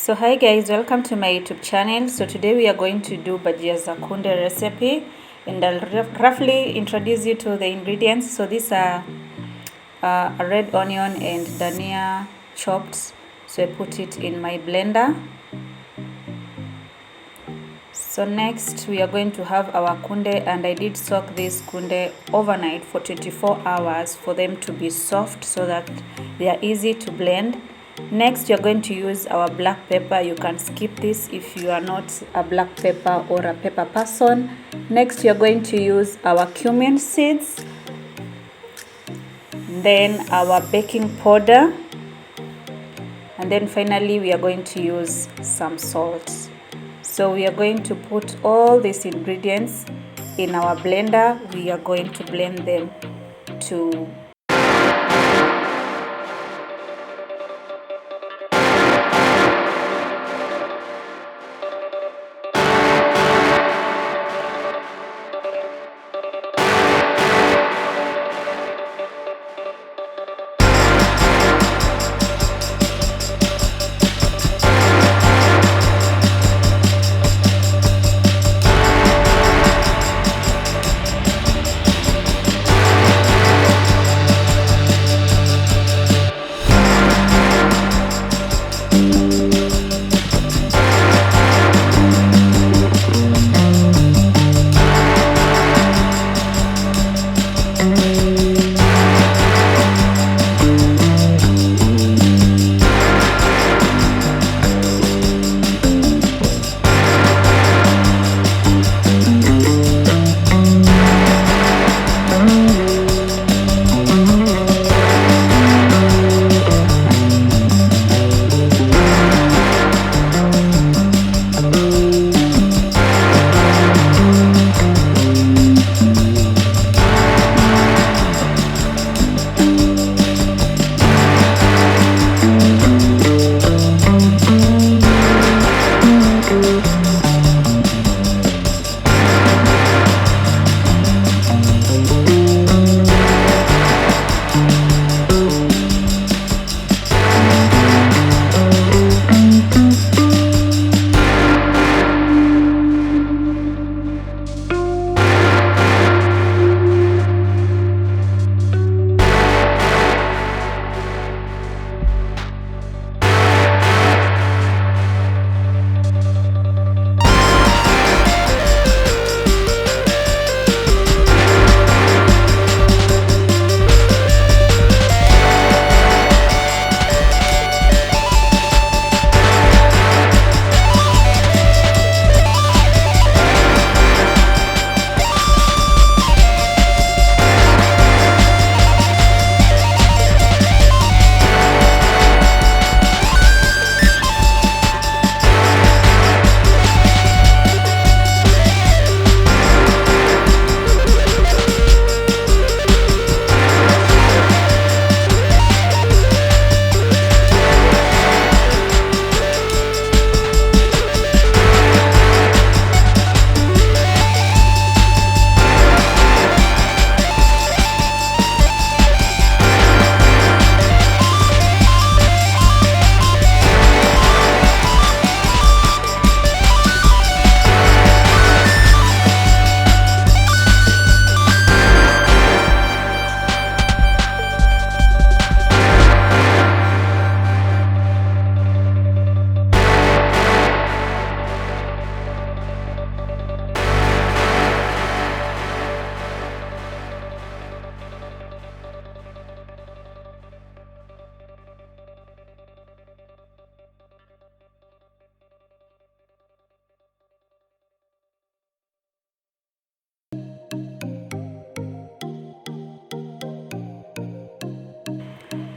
So hi guys, welcome to my YouTube channel. So today we are going to do Bhajia za Kunde recipe, and I'll roughly introduce you to the ingredients. So these are a red onion and dania chopped. So I put it in my blender. So next we are going to have our kunde, and I did soak this kunde overnight for 24 hours for them to be soft so that they are easy to blend. Next, you're going to use our black pepper. You can skip this if you are not a black pepper or a pepper person. Next, you're going to use our cumin seeds, then our baking powder, and then finally we are going to use some salt. So we are going to put all these ingredients in our blender. We are going to blend them to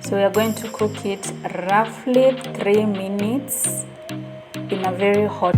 So we are going to cook it roughly 3 minutes in a very hot